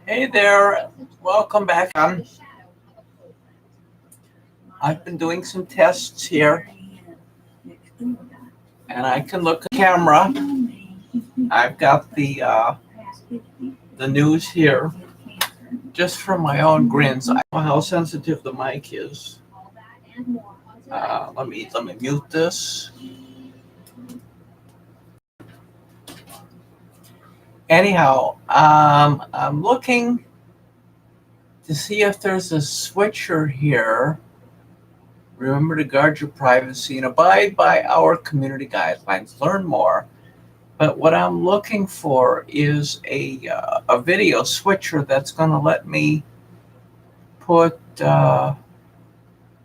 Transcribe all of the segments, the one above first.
Hey there, welcome back. I've been doing some tests here, and I can look at the camera. I've got the news here, just from my own grins. I know how sensitive the mic is. Let me mute this. Anyhow, I'm looking to see if there's a switcher here. Remember to guard your privacy and abide by our community guidelines. Learn more. But what I'm looking for is a video switcher that's going to let me put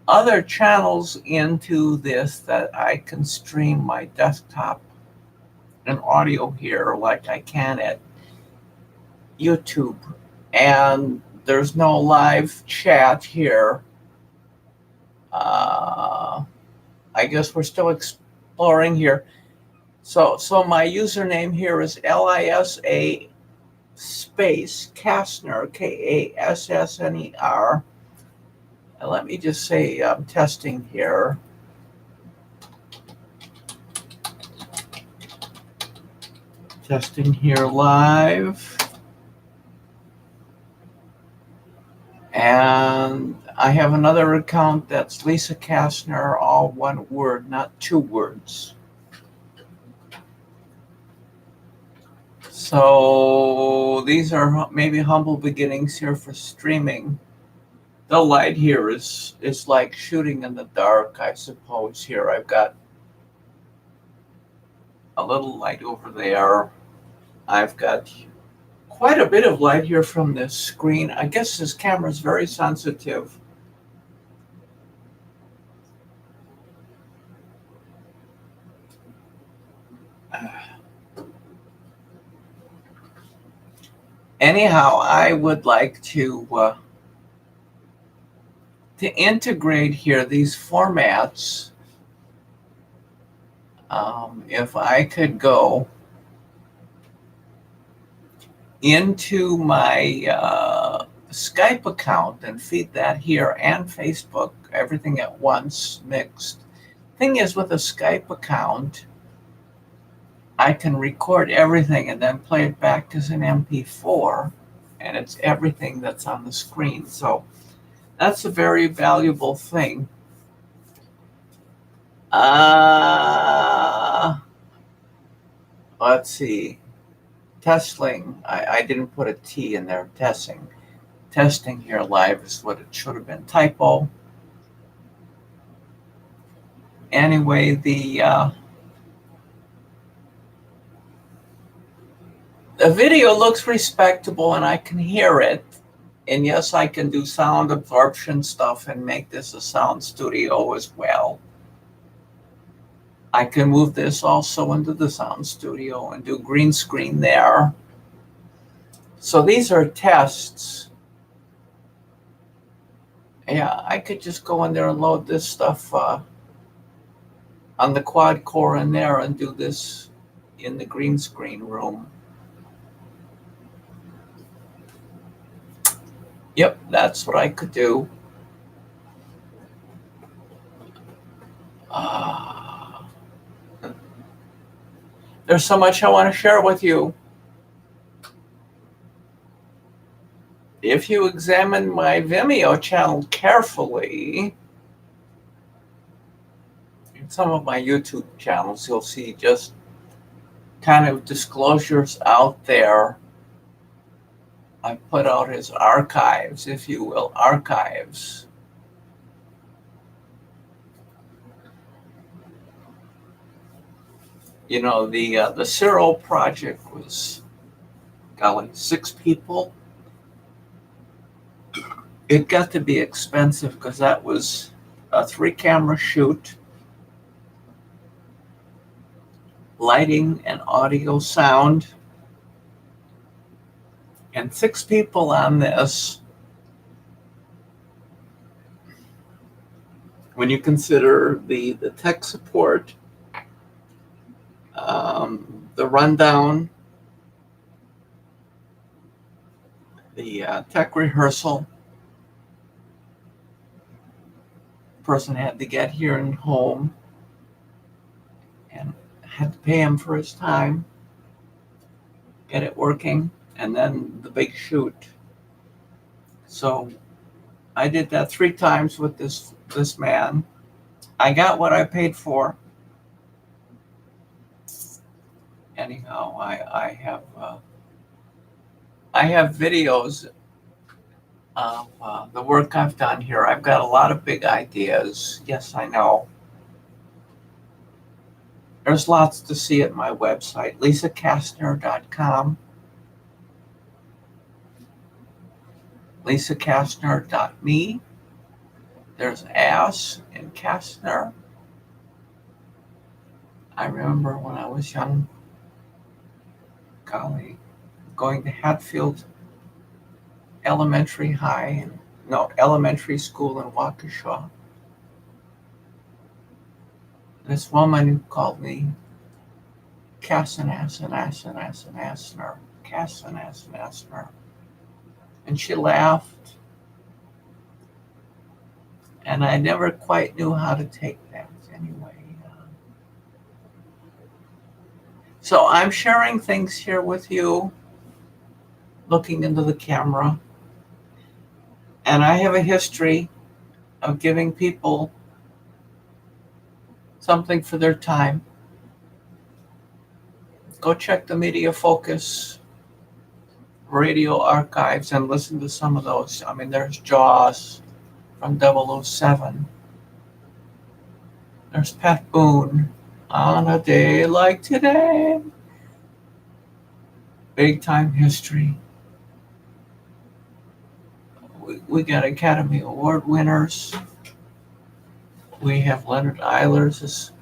other channels into this that I can stream my desktop and audio here like I can at YouTube. And there's no live chat here. I guess we're still exploring here. So my username here is LISA space Kassner, KASSNER. And let me just say I'm testing here. Testing here live. And I have another account that's Lisa Kassner, all one word, not two words. So these are maybe humble beginnings here for streaming. The light here is like shooting in the dark, I suppose. Here I've got a little light over there. I've got quite a bit of light here from this screen. I guess this camera is very sensitive. Anyhow, I would like to integrate here these formats. If I could go into my Skype account and feed that here and Facebook, everything at once mixed. Thing is, with a Skype account, I can record everything and then play it back as an MP4, and it's everything that's on the screen. So that's a very valuable thing. Let's see. Testing. I didn't put a T in there. Testing. Testing here live is what it should have been. Typo. Anyway, the video looks respectable and I can hear it. And yes, I can do sound absorption stuff and make this a sound studio as well. I can move this also into the sound studio and do green screen there. So these are tests. Yeah, I could just go in there and load this stuff on the quad core in there and do this in the green screen room. Yep, that's what I could do. There's so much I want to share with you. If you examine my Vimeo channel carefully, in some of my YouTube channels, you'll see just kind of disclosures out there. I put out as archives, if you will, archives. You know, the Cyril project was, golly, 6 people. It got to be expensive because that was a 3-camera shoot, lighting and audio sound, and 6 people on this. When you consider the tech support, the rundown, the tech rehearsal. Person had to get here and home, and had to pay him for his time, get it working, and then the big shoot. So I did that 3 times with this man. I got what I paid for. Anyhow, I have videos of the work I've done here. I've got a lot of big ideas. Yes, I know. There's lots to see at my website, lisakastner.com. lisakastner.me. There's Ass in Kastner. I remember when I was young, golly, going to Hatfield Elementary School in Waukesha. This woman called me Kassanasner. And she laughed. And I never quite knew how to take that anyway. So I'm sharing things here with you, looking into the camera. And I have a history of giving people something for their time. Go check the Media Focus radio archives and listen to some of those. I mean, there's Jaws from 007. There's Pat Boone, On a Day Like Today. Big time history. We got Academy Award winners. We have Leonard Ehlers.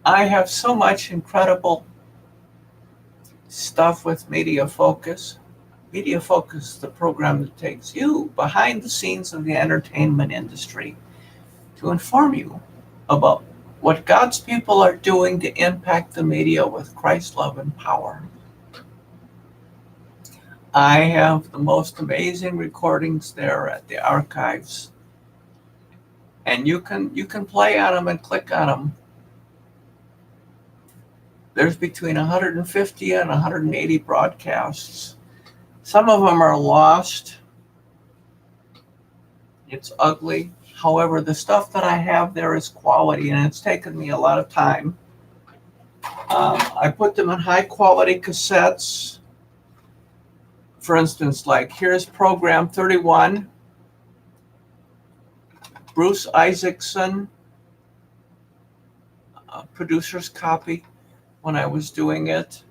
I have so much incredible stuff with Media Focus. Media Focus, the program that takes you behind the scenes of the entertainment industry to inform you about what God's people are doing to impact the media with Christ's love and power. I have the most amazing recordings there at the archives, and you can play on them and click on them. There's between 150 and 180 broadcasts. Some of them are lost. It's ugly. However, the stuff that I have there is quality, and it's taken me a lot of time. I put them in high quality cassettes. For instance, like here's program 31, Bruce Isaacson, producer's copy when I was doing it.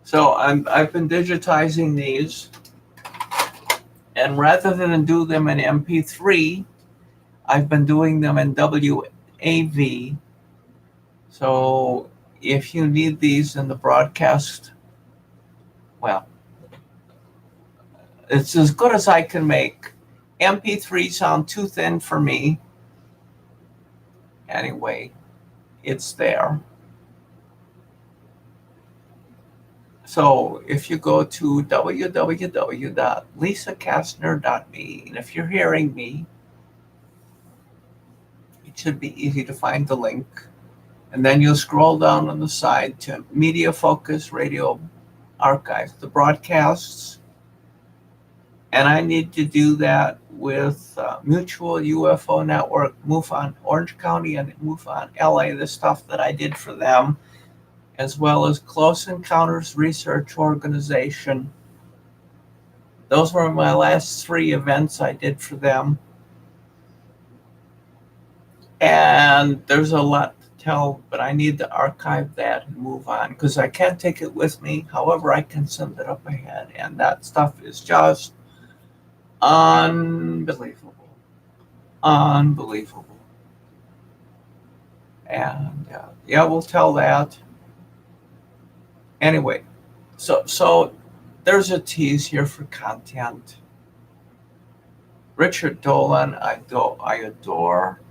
So I've been digitizing these, and rather than do them in MP3, I've been doing them in WAV. So if you need these in the broadcast, well, it's as good as I can make. MP3 sound too thin for me. Anyway, it's there. So if you go to www.lisakastner.me, and if you're hearing me, it should be easy to find the link. And then you'll scroll down on the side to Media Focus Radio Archives, the broadcasts. And I need to do that with Mutual UFO Network, MUFON Orange County, and MUFON LA, the stuff that I did for them, as well as Close Encounters Research Organization. Those were my last 3 events I did for them. And there's a lot to tell, but I need to archive that and move on because I can't take it with me. However, I can send it up ahead. And that stuff is just unbelievable. Unbelievable. And yeah, we'll tell that. Anyway, so there's a tease here for content. Richard Dolan, I adore.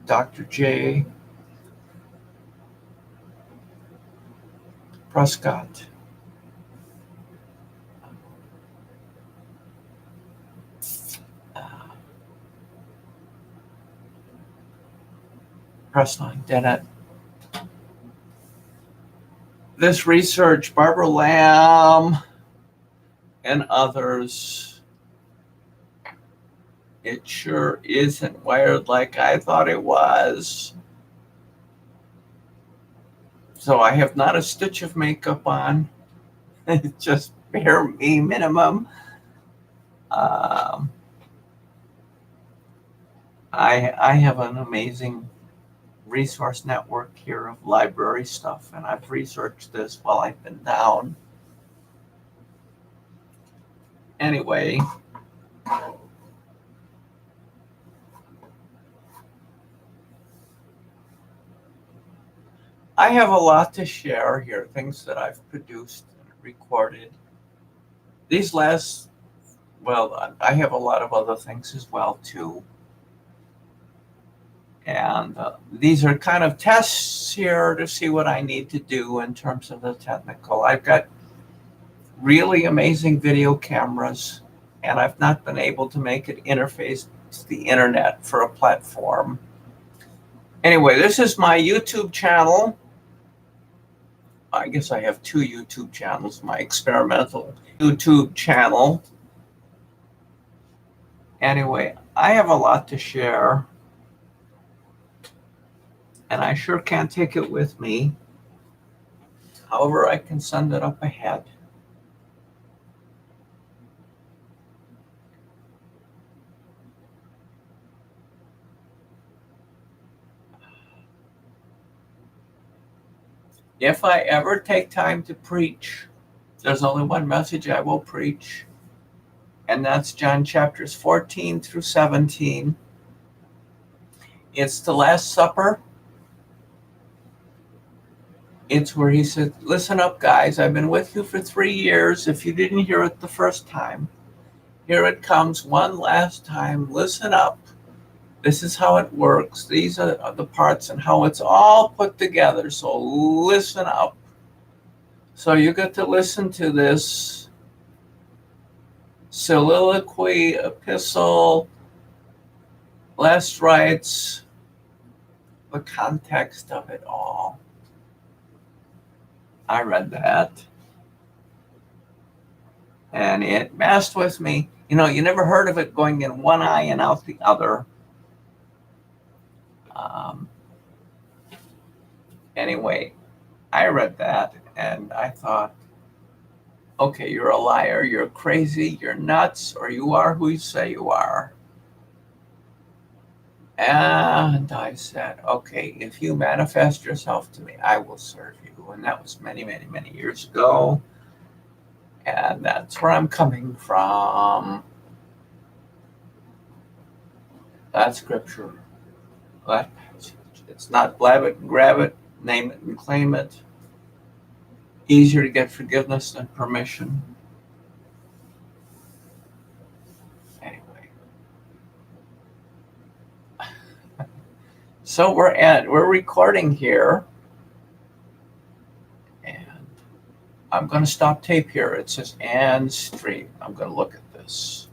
Dr. J, Prescott. Pressline, Dennett. This research, Barbara Lamb and others, it sure isn't wired like I thought it was. So I have not a stitch of makeup on. It's just bare me minimum. I have an amazing resource network here of library stuff, and I've researched this while I've been down. Anyway, I have a lot to share here, things that I've produced and recorded. These last, well, I have a lot of other things as well too. And these are kind of tests here to see what I need to do in terms of the technical. I've got really amazing video cameras, and I've not been able to make it interface to the internet for a platform. Anyway, this is my YouTube channel. I guess I have two YouTube channels, my experimental YouTube channel. Anyway, I have a lot to share, and I sure can't take it with me. However, I can send it up ahead. If I ever take time to preach, there's only one message I will preach, and that's John chapters 14 through 17. It's the Last Supper. It's where he said, listen up, guys. I've been with you for 3 years. If you didn't hear it the first time, here it comes one last time. Listen up. This is how it works. These are the parts and how it's all put together. So listen up. So you get to listen to this soliloquy, epistle, last rites, the context of it all. I read that, and it messed with me. You know, you never heard of it going in one eye and out the other. Anyway, I read that, and I thought, okay, you're a liar, you're crazy, you're nuts, or you are who you say you are. And I said, okay, if you manifest yourself to me, I will serve you. And that was many, many, many years ago. And that's where I'm coming from. That scripture, that passage. It's not blab it and grab it, name it and claim it. Easier to get forgiveness than permission. Anyway. So we're recording here. And I'm going to stop tape here. It says and stream. I'm going to look at this.